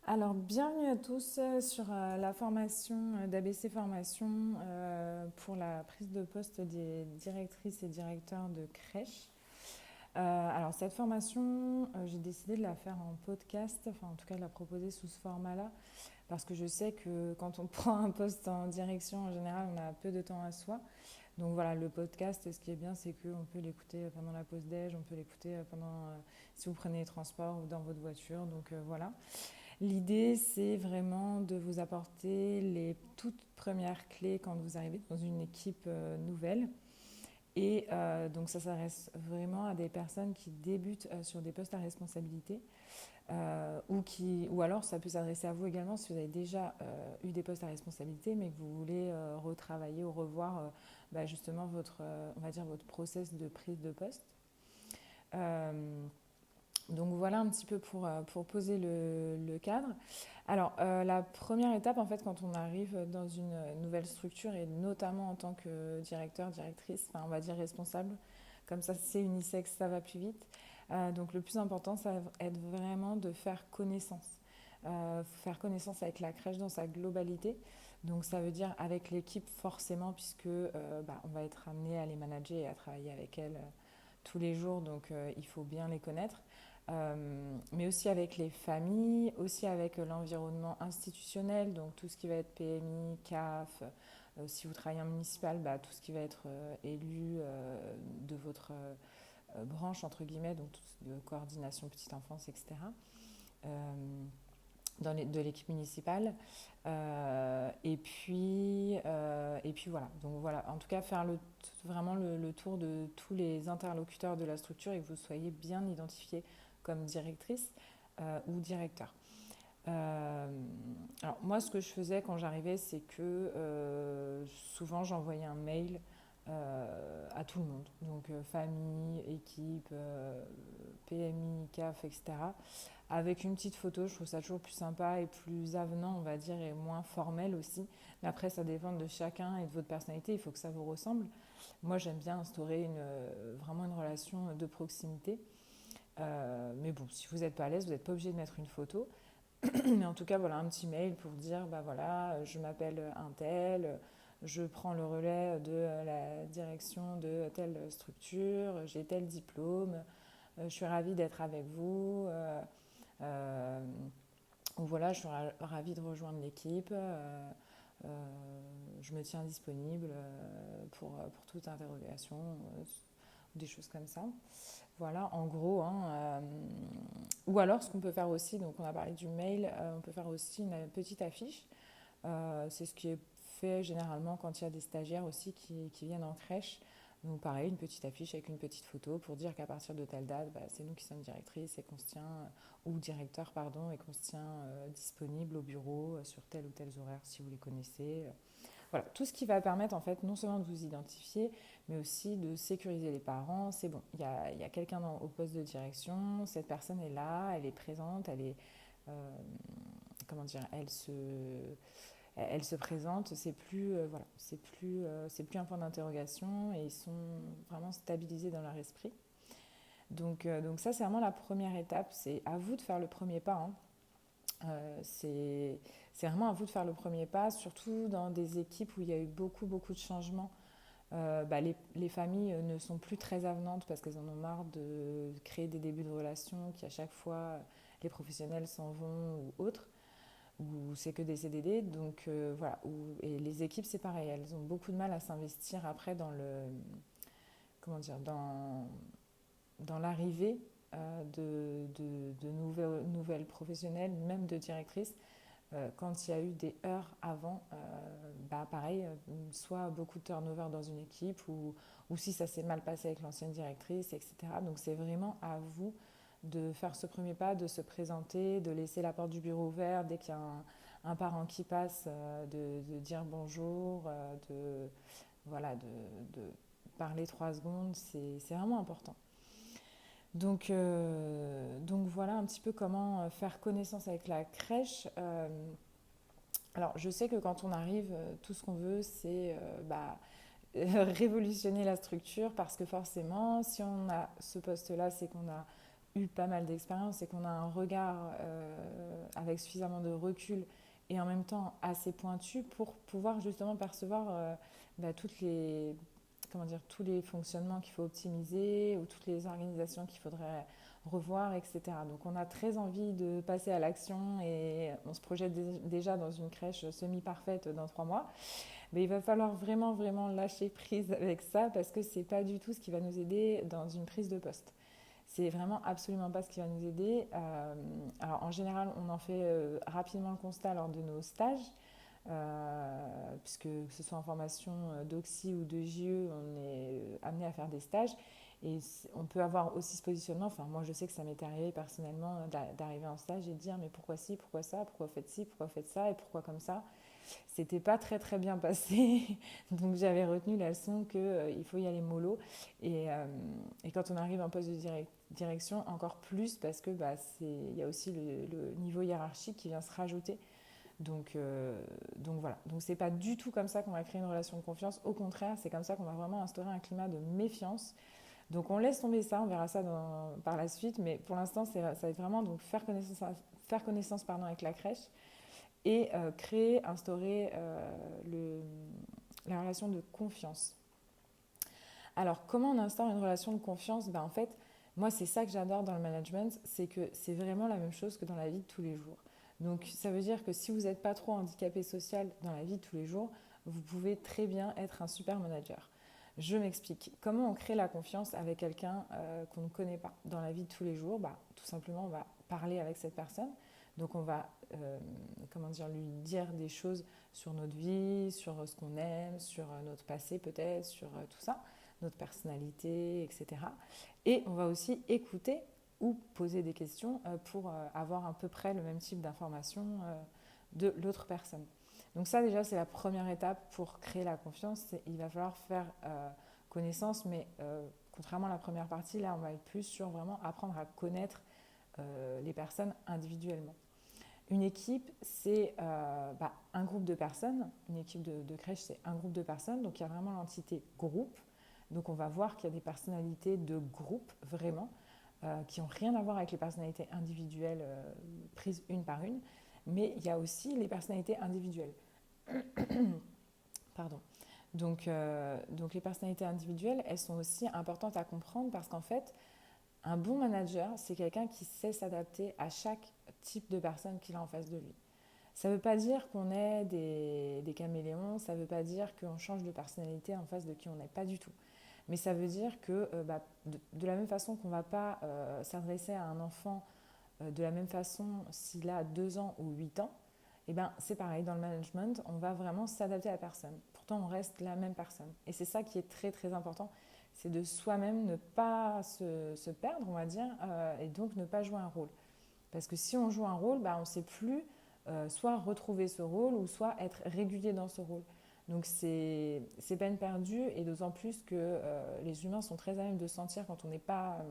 Alors, bienvenue à tous sur la formation d'ABC Formation pour la prise de poste des directrices et directeurs de crèche. Alors, cette formation, j'ai décidé de la faire en podcast, enfin en tout cas de la proposer sous ce format-là, parce que je sais que quand on prend un poste en direction, en général, on a peu de temps à soi. Donc voilà, le podcast, ce qui est bien, c'est qu'on peut l'écouter pendant la pause déj, on peut l'écouter pendant, si vous prenez les transports ou dans votre voiture. Donc voilà. L'idée, c'est vraiment de vous apporter les toutes premières clés quand vous arrivez dans une équipe nouvelle. Et donc, ça s'adresse vraiment à des personnes qui débutent sur des postes à responsabilité ou alors ça peut s'adresser à vous également si vous avez déjà eu des postes à responsabilité mais que vous voulez retravailler ou revoir justement on va dire votre process de prise de poste. Euh, donc voilà un petit peu pour poser le cadre. Alors la première étape en fait quand on arrive dans une nouvelle structure et notamment en tant que directeur, directrice, enfin on va dire responsable, comme ça c'est unisexe, ça va plus vite. Donc le plus important ça va être vraiment de faire connaissance avec la crèche dans sa globalité. Donc ça veut dire avec l'équipe forcément puisque on va être amené à les manager et à travailler avec elles tous les jours, donc il faut bien les connaître. Mais aussi avec les familles, aussi avec l'environnement institutionnel, donc tout ce qui va être PMI, CAF, si vous travaillez en municipal, tout ce qui va être élu de votre branche, entre guillemets, donc tout de coordination petite enfance, etc. Euh, de l'équipe municipale. Et puis voilà. Donc voilà, en tout cas, faire vraiment le tour de tous les interlocuteurs de la structure et que vous soyez bien identifié comme directrice ou directeur. Euh, alors moi, ce que je faisais quand j'arrivais, c'est que souvent j'envoyais un mail à tout le monde, donc famille, équipe, PMI, CAF, etc. Avec une petite photo, je trouve ça toujours plus sympa et plus avenant, on va dire, et moins formel aussi. Mais après, ça dépend de chacun et de votre personnalité, il faut que ça vous ressemble. Moi, j'aime bien instaurer vraiment une relation de proximité. Mais bon, si vous n'êtes pas à l'aise, vous n'êtes pas obligé de mettre une photo. Mais en tout cas, voilà, un petit mail pour dire, bah voilà, je m'appelle un tel, je prends le relais de la direction de telle structure, j'ai tel diplôme, je suis ravie d'être avec vous. Euh, ou voilà, je suis ravie de rejoindre l'équipe. Euh, je me tiens disponible pour toute interrogation, des choses comme ça. Voilà, en gros. Hein, ou alors, ce qu'on peut faire aussi, donc on a parlé du mail, on peut faire aussi une petite affiche. C'est ce qui est fait généralement quand il y a des stagiaires aussi qui viennent en crèche. Donc pareil, une petite affiche avec une petite photo pour dire qu'à partir de telle date, c'est nous qui sommes directrices et qu'on se tient, ou directeur, pardon, et qu'on se tient disponible au bureau sur tel ou tel horaire si vous les connaissez. Voilà, tout ce qui va permettre en fait non seulement de vous identifier, mais aussi de sécuriser les parents. C'est bon, il y a quelqu'un au poste de direction, cette personne est là, elle est présente, elle est, euh, comment dire, elle se présente. C'est plus, voilà, c'est plus un point d'interrogation et ils sont vraiment stabilisés dans leur esprit. Donc ça, c'est vraiment la première étape. C'est à vous de faire le premier pas. Hein. C'est vraiment à vous de faire le premier pas, surtout dans des équipes où il y a eu beaucoup de changements. Les familles ne sont plus très avenantes parce qu'elles en ont marre de créer des débuts de relations qui à chaque fois les professionnels s'en vont ou autres, ou c'est que des CDD. Donc voilà, et les équipes c'est pareil, elles ont beaucoup de mal à s'investir après comment dire, dans l'arrivée de nouvelles professionnelles, même de directrices, quand il y a eu des heures avant, pareil, soit beaucoup de turnover dans une équipe ou si ça s'est mal passé avec l'ancienne directrice, etc. Donc c'est vraiment à vous de faire ce premier pas, de se présenter, de laisser la porte du bureau ouverte dès qu'il y a un parent qui passe, de dire bonjour, voilà, de parler 3 secondes, c'est vraiment important. Donc voilà un petit peu comment faire connaissance avec la crèche. Alors je sais que quand on arrive, tout ce qu'on veut, c'est révolutionner la structure parce que forcément, si on a ce poste-là, c'est qu'on a eu pas mal d'expérience et qu'on a un regard avec suffisamment de recul et en même temps assez pointu pour pouvoir justement percevoir toutes les, comment dire, tous les fonctionnements qu'il faut optimiser ou toutes les organisations qu'il faudrait revoir, etc. Donc on a très envie de passer à l'action et on se projette déjà dans une crèche semi-parfaite dans 3 mois. Mais il va falloir vraiment, vraiment lâcher prise avec ça parce que c'est pas du tout ce qui va nous aider dans une prise de poste. C'est vraiment absolument pas ce qui va nous aider. Alors en général, on en fait rapidement le constat lors de nos stages, puisque que ce soit en formation d'Oxy ou de JE, on est amené à faire des stages. Et on peut avoir aussi ce positionnement. Enfin, moi, je sais que ça m'est arrivé personnellement d'arriver en stage et de dire mais pourquoi ci, pourquoi ça, pourquoi vous faites ci, pourquoi vous faites ça et pourquoi comme ça. C'était pas très très bien passé, donc j'avais retenu la leçon qu'il faut y aller mollo. Et quand on arrive en poste de direction, encore plus parce que il y a aussi le niveau hiérarchique qui vient se rajouter. Donc voilà, donc c'est pas du tout comme ça qu'on va créer une relation de confiance. Au contraire, c'est comme ça qu'on va vraiment instaurer un climat de méfiance. Donc on laisse tomber ça, on verra ça par la suite, mais pour l'instant ça va être vraiment donc faire connaissance avec la crèche et créer, instaurer la relation de confiance. Alors, comment on instaure une relation de confiance? En fait, moi, c'est ça que j'adore dans le management, c'est que c'est vraiment la même chose que dans la vie de tous les jours. Donc, ça veut dire que si vous n'êtes pas trop handicapé social dans la vie de tous les jours, vous pouvez très bien être un super manager. Je m'explique. Comment on crée la confiance avec quelqu'un qu'on ne connaît pas dans la vie de tous les jours? Tout simplement, on va parler avec cette personne. Donc, on va lui dire des choses sur notre vie, sur ce qu'on aime, sur notre passé peut-être, sur tout ça, notre personnalité, etc. Et on va aussi écouter ou poser des questions pour avoir à peu près le même type d'informations de l'autre personne. Donc ça déjà c'est la première étape pour créer la confiance, il va falloir faire connaissance, mais contrairement à la première partie, là on va être plus sur vraiment apprendre à connaître les personnes individuellement. Une équipe, c'est un groupe de personnes. Une équipe de crèche, c'est un groupe de personnes. Donc, il y a vraiment l'entité groupe. Donc, on va voir qu'il y a des personnalités de groupe, vraiment, qui n'ont rien à voir avec les personnalités individuelles prises une par une. Mais il y a aussi les personnalités individuelles. Pardon. Donc, les personnalités individuelles, elles sont aussi importantes à comprendre parce qu'en fait, un bon manager, c'est quelqu'un qui sait s'adapter à chaque type de personne qu'il a en face de lui. Ça ne veut pas dire qu'on est des caméléons, ça ne veut pas dire qu'on change de personnalité en face de qui on n'est pas du tout. Mais ça veut dire que de la même façon qu'on ne va pas s'adresser à un enfant de la même façon s'il a 2 ans ou 8 ans, c'est pareil, dans le management, on va vraiment s'adapter à la personne. Pourtant, on reste la même personne. Et c'est ça qui est très très important, c'est de soi-même ne pas se perdre, on va dire, et donc ne pas jouer un rôle. Parce que si on joue un rôle, on ne sait plus soit retrouver ce rôle ou soit être régulier dans ce rôle. Donc c'est peine perdue, et d'autant plus que les humains sont très à même de sentir quand on n'est pas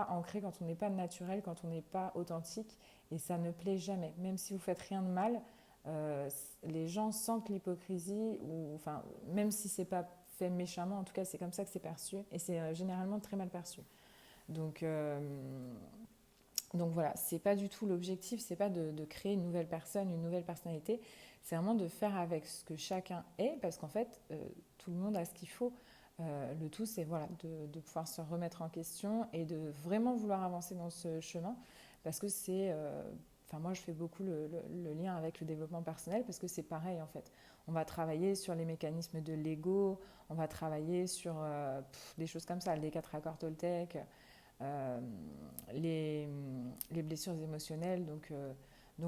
ancré, quand on n'est pas naturel, quand on n'est pas authentique, et ça ne plaît jamais. Même si vous faites rien de mal, les gens sentent l'hypocrisie, ou enfin même si c'est pas fait méchamment, en tout cas c'est comme ça que c'est perçu, et c'est généralement très mal perçu. Donc voilà, c'est pas du tout l'objectif, c'est pas de créer une nouvelle personne, une nouvelle personnalité, c'est vraiment de faire avec ce que chacun est, parce qu'en fait, tout le monde a ce qu'il faut. Le tout, c'est voilà, de pouvoir se remettre en question et de vraiment vouloir avancer dans ce chemin, parce que c'est... moi, je fais beaucoup le lien avec le développement personnel, parce que c'est pareil, en fait. On va travailler sur les mécanismes de l'ego, on va travailler sur des choses comme ça, les 4 accords Toltec, les blessures émotionnelles. Donc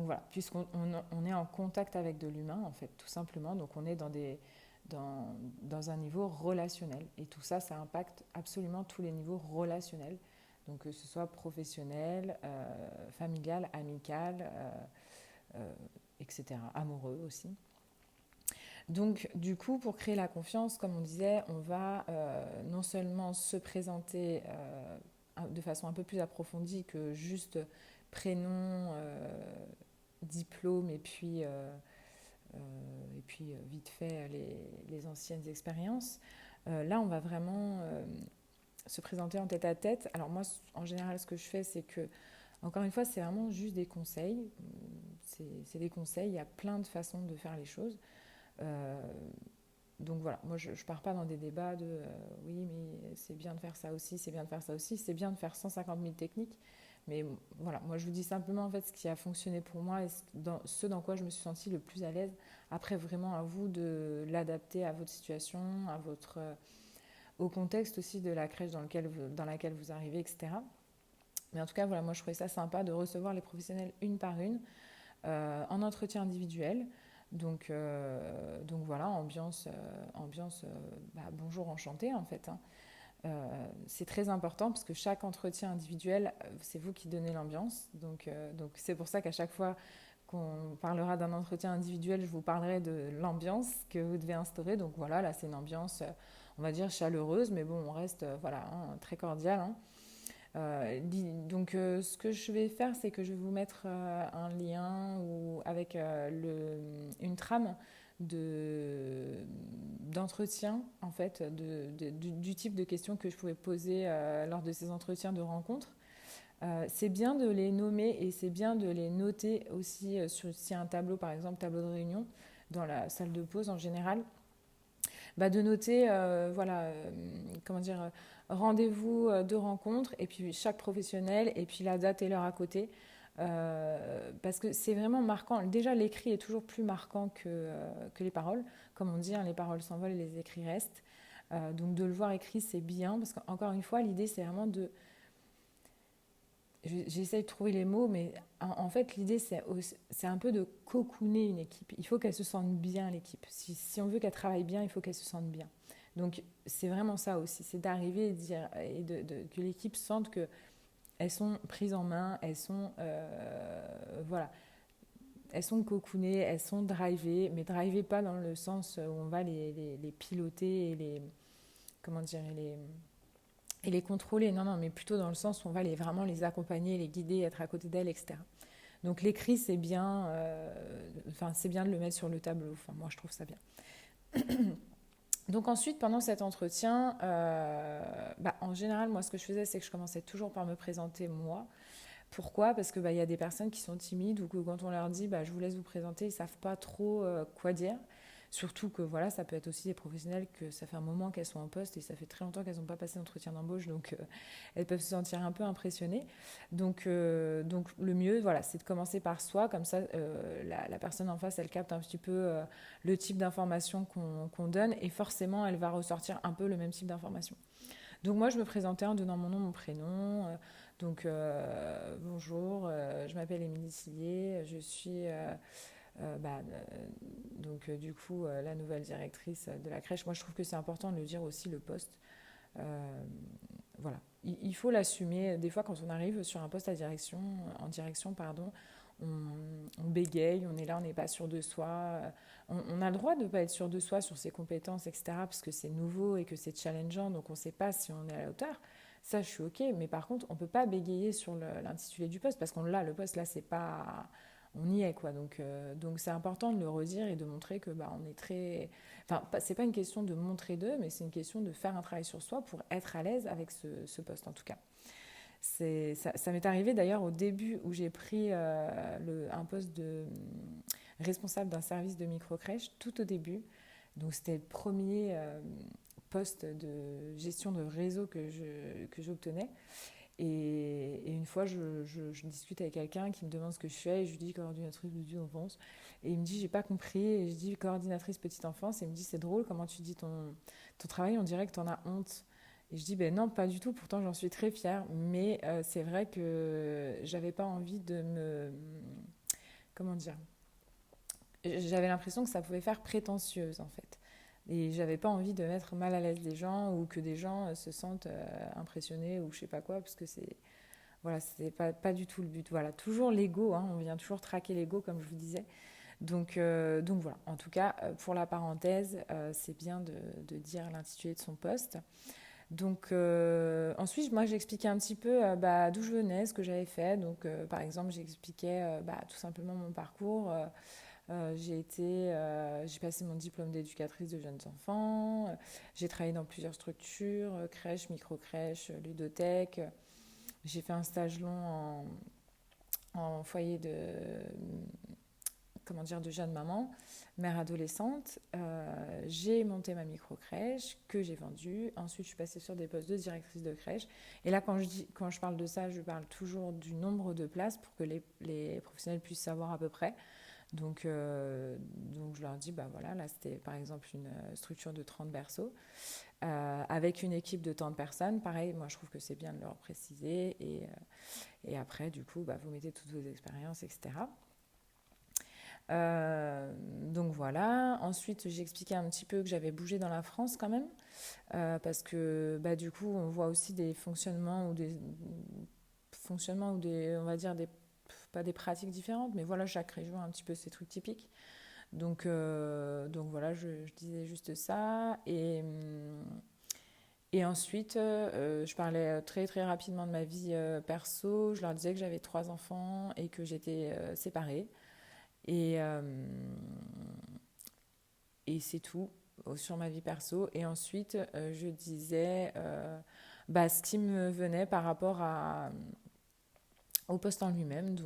voilà, puisqu'on est en contact avec de l'humain, en fait, tout simplement. Donc on est dans un niveau relationnel. Et tout ça, ça impacte absolument tous les niveaux relationnels. Donc que ce soit professionnel, familial, amical, etc. Amoureux aussi. Donc du coup, pour créer la confiance, comme on disait, on va non seulement se présenter de façon un peu plus approfondie que juste prénom, diplôme et puis vite fait les anciennes expériences. Là, on va vraiment se présenter en tête à tête. Alors moi, en général, ce que je fais, c'est que Encore une fois, c'est vraiment juste des conseils. C'est des conseils, il y a plein de façons de faire les choses. Euh, donc voilà, moi je ne pars pas dans des débats de oui, mais c'est bien de faire ça aussi, c'est bien de faire ça aussi, c'est bien de faire 150 000 techniques. Mais voilà, moi je vous dis simplement en fait ce qui a fonctionné pour moi et ce dans quoi je me suis sentie le plus à l'aise. Après, vraiment à vous de l'adapter à votre situation, au contexte aussi de la crèche dans laquelle vous arrivez, etc. Mais en tout cas, voilà, moi je trouvais ça sympa de recevoir les professionnels une par une en entretien individuel. Donc voilà, ambiance bonjour, enchanté en fait. Hein. C'est très important parce que chaque entretien individuel, c'est vous qui donnez l'ambiance. Donc c'est pour ça qu'à chaque fois qu'on parlera d'un entretien individuel, je vous parlerai de l'ambiance que vous devez instaurer. Donc voilà, là c'est une ambiance, on va dire chaleureuse, mais bon, on reste voilà, hein, très cordial. Hein. Ce que je vais faire, c'est que je vais vous mettre un lien avec une trame de, d'entretien, en fait, du type de questions que je pouvais poser lors de ces entretiens de rencontre. C'est bien de les nommer et c'est bien de les noter aussi sur si un tableau, par exemple, tableau de réunion, dans la salle de pause en général, de noter, comment dire, rendez-vous de rencontre, et puis chaque professionnel, et puis la date et l'heure à côté. Parce que c'est vraiment marquant. Déjà, l'écrit est toujours plus marquant que les paroles. Comme on dit, hein, les paroles s'envolent et les écrits restent. Donc de le voir écrit, c'est bien, parce qu'encore une fois, l'idée, c'est vraiment de j'essaye de trouver les mots, mais en fait, l'idée, c'est un peu de cocooner une équipe. Il faut qu'elle se sente bien, l'équipe. Si on veut qu'elle travaille bien, il faut qu'elle se sente bien. Donc, c'est vraiment ça aussi, c'est d'arriver et, que l'équipe sente qu'elles sont prises en main, voilà, elles sont cocoonées, elles sont drivées, mais drivées pas dans le sens où on va les piloter et comment dire, et les contrôler. Non, non, mais plutôt dans le sens où on va vraiment les accompagner, les guider, être à côté d'elles, etc. Donc l'écrit, c'est bien, c'est bien de le mettre sur le tableau. Enfin, moi, je trouve ça bien. Donc ensuite, pendant cet entretien, en général, moi, ce que je faisais, c'est que je commençais toujours par me présenter moi. Pourquoi? Parce que y a des personnes qui sont timides ou que quand on leur dit je vous laisse vous présenter, ils ne savent pas trop quoi dire. Surtout que voilà, ça peut être aussi des professionnels que ça fait un moment qu'elles sont en poste et ça fait très longtemps qu'elles n'ont pas passé d'entretien d'embauche, donc elles peuvent se sentir un peu impressionnées. Donc le mieux, voilà, c'est de commencer par soi, comme ça la personne en face, elle capte un petit peu le type d'information qu'on donne et forcément, elle va ressortir un peu le même type d'information. Donc moi, je me présentais en donnant mon nom, mon prénom. Bonjour, je m'appelle Émilie Sillier, je suis du coup la nouvelle directrice de la crèche. Moi, je trouve que c'est important de le dire aussi, le poste. Voilà, il faut l'assumer. Des fois, quand on arrive sur un poste en direction, pardon, on bégaye, on est là, on n'est pas sûr de soi. On a le droit de ne pas être sûr de soi sur ses compétences, etc., parce que c'est nouveau et que c'est challengeant, donc on ne sait pas si on est à la hauteur. Ça, je suis OK, mais par contre, on ne peut pas bégayer sur l'intitulé du poste, parce qu'on l'a, le poste, là, c'est pas... On y est, quoi. Donc c'est important de le redire et de montrer que on est très... Enfin, c'est pas une question de montrer d'eux, mais c'est une question de faire un travail sur soi pour être à l'aise avec ce poste, en tout cas. Ça m'est arrivé d'ailleurs au début où j'ai pris un poste de responsable d'un service de microcrèche, tout au début. Donc c'était le premier poste de gestion de réseau que j'obtenais. Et une fois, je discute avec quelqu'un qui me demande ce que je fais et je lui dis coordinatrice petite enfance. Et il me dit j'ai pas compris. Et je dis coordinatrice petite enfance. Et il me dit c'est drôle comment tu dis ton travail, on dirait que tu en as honte. Et je dis ben non, pas du tout. Pourtant, j'en suis très fière. Mais c'est vrai que j'avais pas envie de me. Comment dire? J'avais l'impression que ça pouvait faire prétentieuse en fait. Et j'avais pas envie de mettre mal à l'aise des gens ou que des gens se sentent impressionnés ou je sais pas quoi, parce que c'est pas du tout le but. Voilà, toujours l'ego, hein, on vient toujours traquer l'ego comme je vous disais. Donc voilà, en tout cas, pour la parenthèse, c'est bien de dire l'intitulé de son poste. Donc ensuite, moi j'expliquais un petit peu d'où je venais, ce que j'avais fait. Donc par exemple, j'expliquais tout simplement mon parcours. J'ai passé mon diplôme d'éducatrice de jeunes enfants. J'ai travaillé dans plusieurs structures, crèche, micro-crèche, ludothèque. J'ai fait un stage long en foyer de, comment dire, de jeune maman, mère adolescente. J'ai monté ma micro-crèche que j'ai vendue. Ensuite, je suis passée sur des postes de directrice de crèche. Et là, quand je parle de ça, je parle toujours du nombre de places pour que les professionnels puissent savoir à peu près. Donc je leur dis, bah voilà, là c'était par exemple une structure de 30 berceaux avec une équipe de tant de personnes. Pareil, moi je trouve que c'est bien de leur préciser et après du coup, bah, vous mettez toutes vos expériences, etc. Donc voilà. Ensuite, j'ai expliqué un petit peu que j'avais bougé dans la France quand même, parce que bah, du coup, on voit aussi des fonctionnements ou on va dire pas des pratiques différentes, mais voilà, chaque région a un petit peu ses trucs typiques. Donc voilà, je disais juste ça. Et ensuite, je parlais très très rapidement de ma vie perso. Je leur disais que j'avais 3 enfants et que j'étais séparée. Et, euh, et c'est tout sur ma vie perso. Et ensuite, je disais bah, ce qui me venait par rapport au poste en lui-même.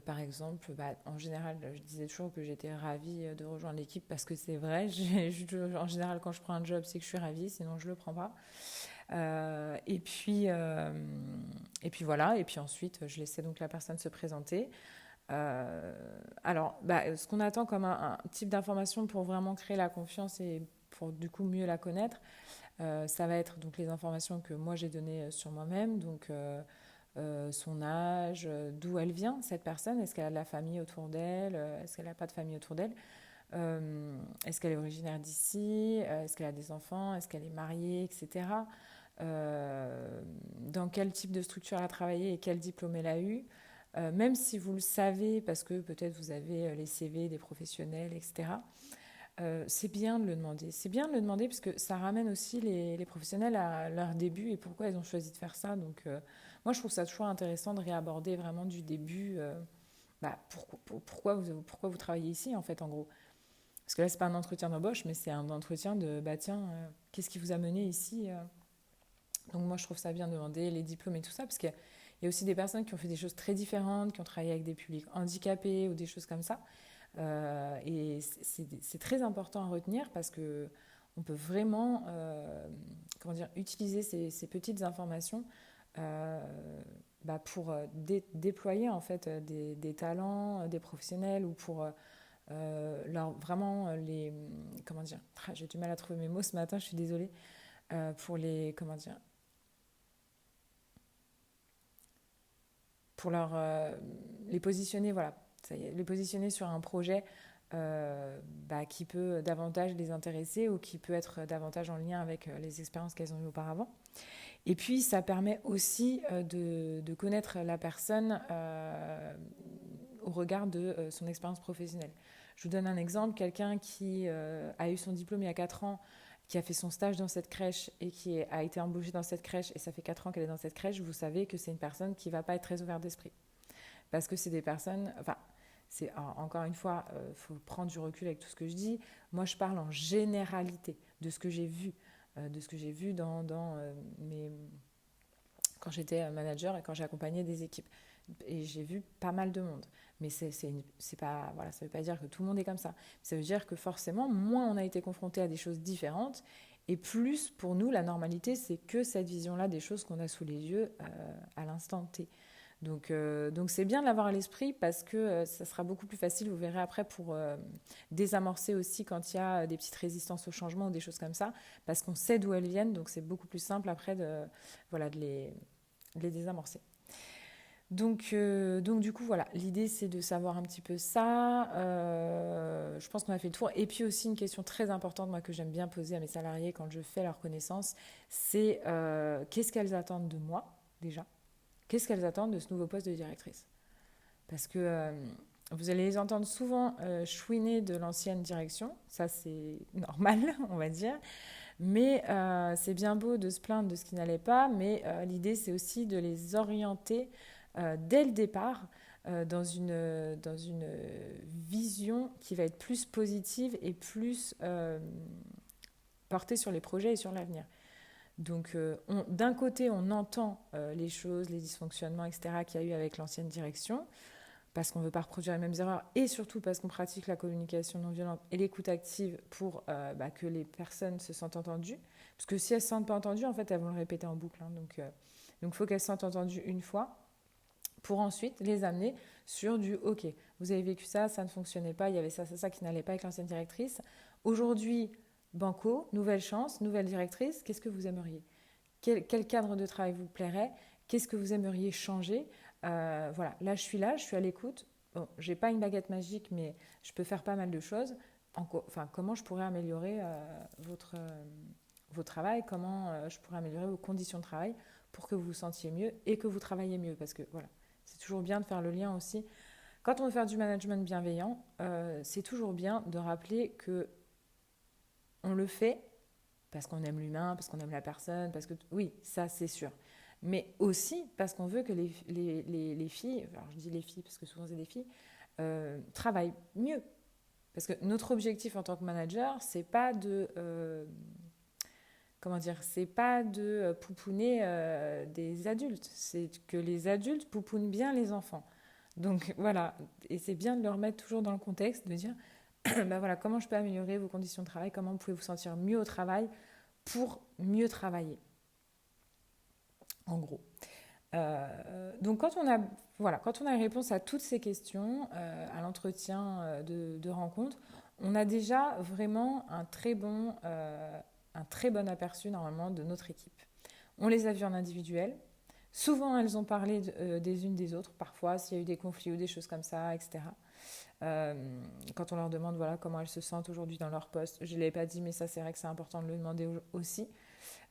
Par exemple, bah, en général, je disais toujours que j'étais ravie de rejoindre l'équipe parce que c'est vrai. En général, quand je prends un job, c'est que je suis ravie, sinon je ne le prends pas. Et puis voilà. Et puis ensuite, je laissais donc la personne se présenter. Alors, bah, ce qu'on attend comme un type d'information pour vraiment créer la confiance et pour du coup mieux la connaître, ça va être donc les informations que moi j'ai données sur moi-même, son âge, d'où elle vient cette personne, est-ce qu'elle a de la famille autour d'elle, est-ce qu'elle n'a pas de famille autour d'elle, est-ce qu'elle est originaire d'ici, est-ce qu'elle a des enfants, est-ce qu'elle est mariée, etc. Dans quel type de structure elle a travaillé et quel diplôme elle a eu. Même si vous le savez, parce que peut-être vous avez les CV des professionnels, etc., c'est bien de le demander. C'est bien de le demander parce que ça ramène aussi les professionnels à leur début et pourquoi ils ont choisi de faire ça. Moi, je trouve ça toujours intéressant de réaborder vraiment du début bah, pourquoi vous travaillez ici, en fait, en gros. Parce que là, c'est pas un entretien d'embauche, mais c'est un entretien de, bah tiens, qu'est-ce qui vous a mené ici Donc moi, je trouve ça bien de demander les diplômes et tout ça, parce qu'il y a aussi des personnes qui ont fait des choses très différentes, qui ont travaillé avec des publics handicapés ou des choses comme ça. Et c'est très important à retenir parce que on peut vraiment comment dire, utiliser ces petites informations euh, bah pour déployer en fait des talents, des professionnels ou pour vraiment les comment dire, j'ai du mal à trouver mes mots ce matin, je suis désolée, pour les comment dire, pour les positionner, voilà, ça y est, les positionner sur un projet bah, qui peut davantage les intéresser ou qui peut être davantage en lien avec les expériences qu'elles ont eues auparavant. Et puis, ça permet aussi de connaître la personne au regard de son expérience professionnelle. Je vous donne un exemple, quelqu'un qui a eu son diplôme il y a 4 ans, qui a fait son stage dans cette crèche et qui a été embauchée dans cette crèche et ça fait 4 ans qu'elle est dans cette crèche, vous savez que c'est une personne qui ne va pas être très ouverte d'esprit. Parce que c'est des personnes... Enfin, encore une fois, il faut prendre du recul avec tout ce que je dis. Moi, je parle en généralité de ce que j'ai vu, quand j'étais manager et quand j'ai accompagné des équipes. Et j'ai vu pas mal de monde. Mais c'est pas, voilà, ça ne veut pas dire que tout le monde est comme ça. Ça veut dire que forcément, moins on a été confronté à des choses différentes, et plus pour nous, la normalité, c'est que cette vision-là des choses qu'on a sous les yeux à l'instant T. Donc c'est bien de l'avoir à l'esprit parce que ça sera beaucoup plus facile, vous verrez après, pour désamorcer aussi quand il y a des petites résistances au changement ou des choses comme ça, parce qu'on sait d'où elles viennent, donc c'est beaucoup plus simple après voilà, de les désamorcer. Donc du coup, voilà, l'idée c'est de savoir un petit peu ça. Je pense qu'on a fait le tour. Et puis aussi une question très importante, moi, que j'aime bien poser à mes salariés quand je fais leur connaissance, c'est qu'est-ce qu'elles attendent de moi, déjà? Qu'est-ce qu'elles attendent de ce nouveau poste de directrice? Parce que vous allez les entendre souvent chouiner de l'ancienne direction, ça c'est normal, on va dire. Mais c'est bien beau de se plaindre de ce qui n'allait pas, mais l'idée c'est aussi de les orienter dès le départ dans une vision qui va être plus positive et plus portée sur les projets et sur l'avenir. Donc, d'un côté, on entend les choses, les dysfonctionnements, etc., qu'il y a eu avec l'ancienne direction, parce qu'on ne veut pas reproduire les mêmes erreurs, et surtout parce qu'on pratique la communication non violente et l'écoute active pour que les personnes se sentent entendues. Parce que si elles ne se sentent pas entendues, en fait, elles vont le répéter en boucle. Hein. Donc, il faut qu'elles se sentent entendues une fois, pour ensuite les amener sur du OK, vous avez vécu ça, ça ne fonctionnait pas, il y avait ça qui n'allait pas avec l'ancienne directrice. Aujourd'hui, banco, nouvelle chance, nouvelle directrice, qu'est-ce que vous aimeriez? Quel cadre de travail vous plairait? Qu'est-ce que vous aimeriez changer? Voilà, là, je suis à l'écoute. Bon, j'ai pas une baguette magique, mais je peux faire pas mal de choses. Enfin, comment je pourrais améliorer votre travail? Comment je pourrais améliorer vos conditions de travail pour que vous vous sentiez mieux et que vous travaillez mieux? Parce que voilà, c'est toujours bien de faire le lien aussi. Quand on veut faire du management bienveillant, c'est toujours bien de rappeler que on le fait parce qu'on aime l'humain, parce qu'on aime la personne, parce que oui, ça c'est sûr. Mais aussi parce qu'on veut que les filles, alors je dis les filles parce que souvent c'est des filles, travaillent mieux. Parce que notre objectif en tant que manager, c'est pas de comment dire, c'est pas de pouponner des adultes, c'est que les adultes poupounent bien les enfants. Donc voilà, et c'est bien de leur mettre toujours dans le contexte, de dire, ben voilà, comment je peux améliorer vos conditions de travail, comment vous pouvez vous sentir mieux au travail pour mieux travailler, en gros. Donc quand on a une réponse à toutes ces questions, à l'entretien de rencontre, on a déjà vraiment un très bon aperçu normalement de notre équipe. On les a vues en individuel. Souvent, elles ont parlé des unes des autres, parfois, s'il y a eu des conflits ou des choses comme ça, etc. Quand on leur demande voilà, comment elles se sentent aujourd'hui dans leur poste, je ne l'ai pas dit, mais ça, c'est vrai que c'est important de le demander aussi.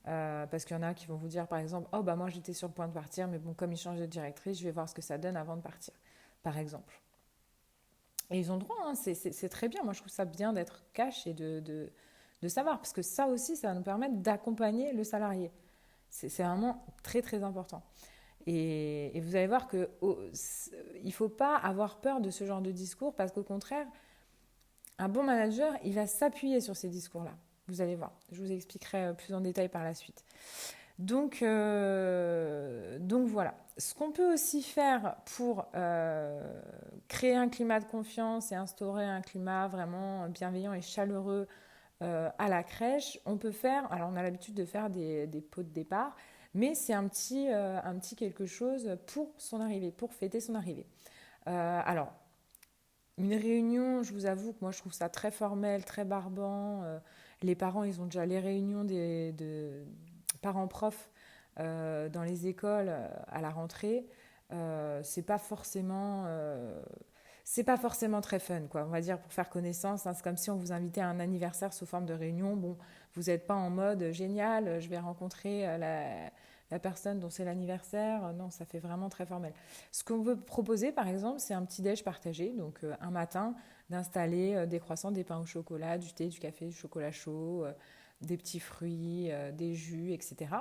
Parce qu'il y en a qui vont vous dire, par exemple, oh, bah moi, j'étais sur le point de partir, mais bon, comme ils changent de directrice, je vais voir ce que ça donne avant de partir, par exemple. Et ils ont le droit, hein, c'est très bien. Moi, je trouve ça bien d'être cash et de savoir, parce que ça aussi, ça va nous permettre d'accompagner le salarié. C'est vraiment très, très important. Et vous allez voir qu'il ne faut pas avoir peur de ce genre de discours, parce qu'au contraire, un bon manager, il va s'appuyer sur ces discours-là. Vous allez voir, je vous expliquerai plus en détail par la suite. Donc voilà. Ce qu'on peut aussi faire pour créer un climat de confiance et instaurer un climat vraiment bienveillant et chaleureux à la crèche, on peut faire, alors on a l'habitude de faire des pots de départ, mais c'est un petit quelque chose pour son arrivée, pour fêter son arrivée. Alors, une réunion, je vous avoue que moi je trouve ça très formel, très barbant. Les parents, ils ont déjà les réunions de parents-profs dans les écoles à la rentrée. C'est pas forcément c'est pas forcément très fun, quoi. On va dire pour faire connaissance, hein, c'est comme si on vous invitait à un anniversaire sous forme de réunion. Bon, vous n'êtes pas en mode génial, je vais rencontrer la personne dont c'est l'anniversaire. Non, ça fait vraiment très formel. Ce qu'on veut proposer, par exemple, c'est un petit déj partagé. Donc, un matin, d'installer des croissants, des pains au chocolat, du thé, du café, du chocolat chaud, des petits fruits, des jus, etc.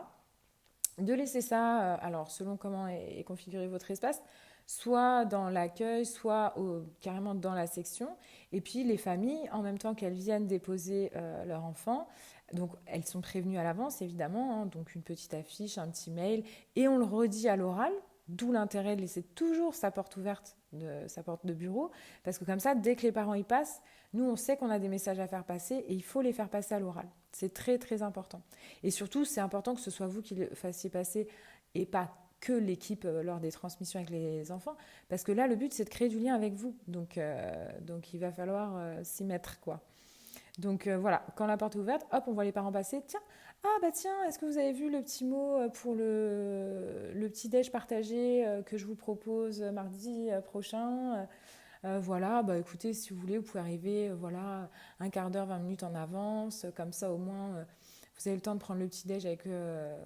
De laisser ça, alors selon comment est configuré votre espace, soit dans l'accueil, soit carrément dans la section. Et puis les familles, en même temps qu'elles viennent déposer leur enfant, donc elles sont prévenues à l'avance évidemment, hein, donc une petite affiche, un petit mail, et on le redit à l'oral, d'où l'intérêt de laisser toujours sa porte ouverte, sa porte de bureau, parce que comme ça, dès que les parents y passent, nous on sait qu'on a des messages à faire passer et il faut les faire passer à l'oral. C'est très très important. Et surtout, c'est important que ce soit vous qui le fassiez passer et pas que l'équipe lors des transmissions avec les enfants, parce que là, le but, c'est de créer du lien avec vous. Donc il va falloir s'y mettre, quoi. Donc voilà, quand la porte est ouverte, hop, on voit les parents passer. Tiens, ah bah tiens, est-ce que vous avez vu le petit mot pour le petit déj partagé que je vous propose mardi prochain voilà, bah écoutez, si vous voulez, vous pouvez arriver, voilà, un quart d'heure, 20 minutes en avance, comme ça au moins, vous avez le temps de prendre le petit déj avec, je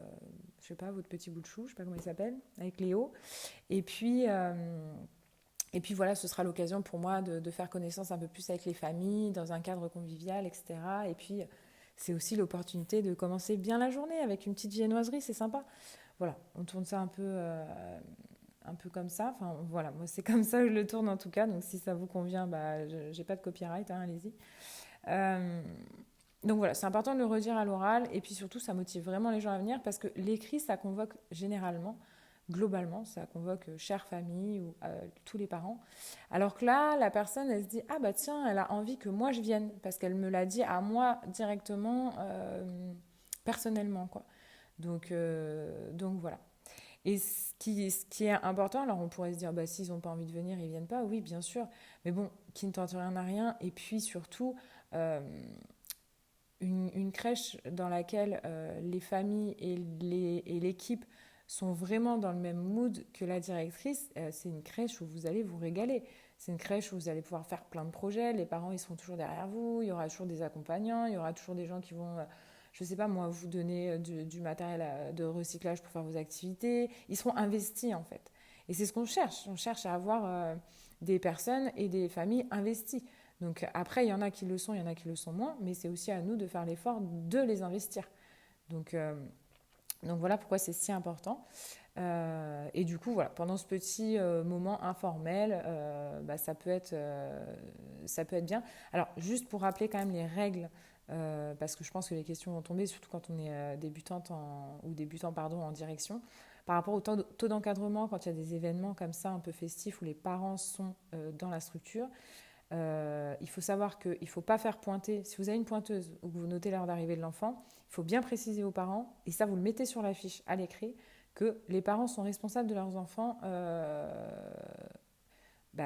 sais pas, votre petit bout de chou, je sais pas comment il s'appelle, avec Léo. Et puis, voilà, ce sera l'occasion pour moi de faire connaissance un peu plus avec les familles, dans un cadre convivial, etc. Et puis, c'est aussi l'opportunité de commencer bien la journée avec une petite viennoiserie, c'est sympa. Voilà, on tourne ça un peu comme ça. Enfin, voilà, moi, c'est comme ça que je le tourne en tout cas. Donc, si ça vous convient, bah, j'ai pas de copyright, hein, allez-y. Euh, Donc voilà, c'est important de le redire à l'oral et puis surtout, ça motive vraiment les gens à venir parce que l'écrit, ça convoque généralement, globalement, ça convoque chère famille ou tous les parents. Alors que là, la personne, elle se dit, ah bah tiens, elle a envie que moi je vienne parce qu'elle me l'a dit à moi directement, personnellement, quoi. Donc voilà. Et ce qui est important, alors on pourrait se dire, bah, s'ils n'ont pas envie de venir, ils ne viennent pas. Oui, bien sûr. Mais bon, qui ne tente rien à rien. Et puis surtout, euh, une crèche dans laquelle les familles et l'équipe sont vraiment dans le même mood que la directrice, c'est une crèche où vous allez vous régaler. C'est une crèche où vous allez pouvoir faire plein de projets. Les parents, ils seront toujours derrière vous. Il y aura toujours des accompagnants. Il y aura toujours des gens qui vont, je ne sais pas moi, vous donner du matériel de recyclage pour faire vos activités. Ils seront investis, en fait. Et c'est ce qu'on cherche. On cherche à avoir des personnes et des familles investies. Donc après, il y en a qui le sont, il y en a qui le sont moins, mais c'est aussi à nous de faire l'effort de les investir. Donc, euh, donc voilà pourquoi c'est si important. Et du coup, voilà, pendant ce petit moment informel, bah, ça peut être bien. Alors, juste pour rappeler quand même les règles, parce que je pense que les questions vont tomber, surtout quand on est débutante ou débutant pardon, en direction. Par rapport au taux d'encadrement, quand il y a des événements comme ça, un peu festifs, où les parents sont dans la structure, il faut savoir qu'il ne faut pas faire pointer, si vous avez une pointeuse ou que vous notez l'heure d'arrivée de l'enfant, il faut bien préciser aux parents, et ça vous le mettez sur la fiche à l'écrit, que les parents sont responsables de leurs enfants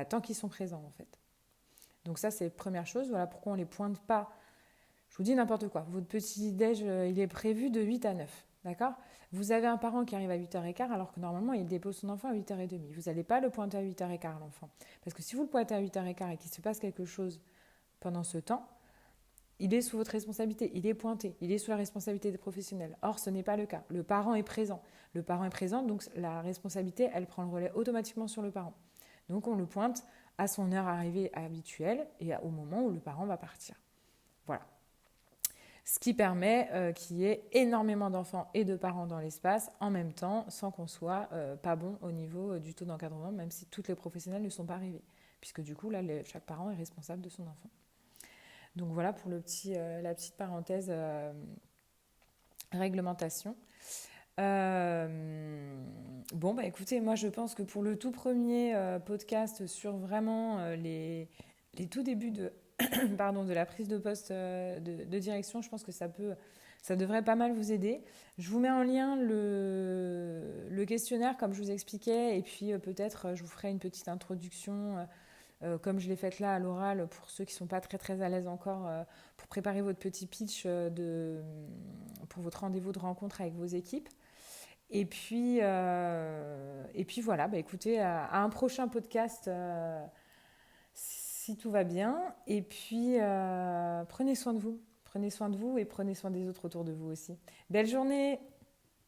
tant qu'ils sont présents en fait. Donc ça c'est la première chose, voilà pourquoi on ne les pointe pas. Je vous dis n'importe quoi, votre petit déj il est prévu de 8 à 9, d'accord? Vous avez un parent qui arrive à 8h15 alors que normalement il dépose son enfant à 8h30. Vous n'allez pas le pointer à 8h15 l'enfant. Parce que si vous le pointez à 8h15 et qu'il se passe quelque chose pendant ce temps, il est sous votre responsabilité, il est pointé, il est sous la responsabilité des professionnels. Or, ce n'est pas le cas. Le parent est présent. Le parent est présent, donc la responsabilité, elle prend le relais automatiquement sur le parent. Donc, on le pointe à son heure arrivée habituelle et au moment où le parent va partir. Voilà. Ce qui permet qu'il y ait énormément d'enfants et de parents dans l'espace en même temps, sans qu'on soit pas bon au niveau du taux d'encadrement, même si toutes les professionnels ne sont pas arrivés. Puisque du coup, là, chaque parent est responsable de son enfant. Donc voilà pour la petite parenthèse réglementation. Bon, bah écoutez, moi je pense que pour le tout premier podcast sur vraiment les tout débuts de la prise de poste de direction, je pense que ça devrait pas mal vous aider. Je vous mets en lien le questionnaire comme je vous expliquais et puis peut-être je vous ferai une petite introduction comme je l'ai faite là à l'oral pour ceux qui ne sont pas très très à l'aise encore pour préparer votre petit pitch pour votre rendez-vous de rencontre avec vos équipes. Et puis voilà, bah écoutez, à un prochain podcast si tout va bien. Et puis prenez soin de vous et prenez soin des autres autour de vous aussi. Belle journée!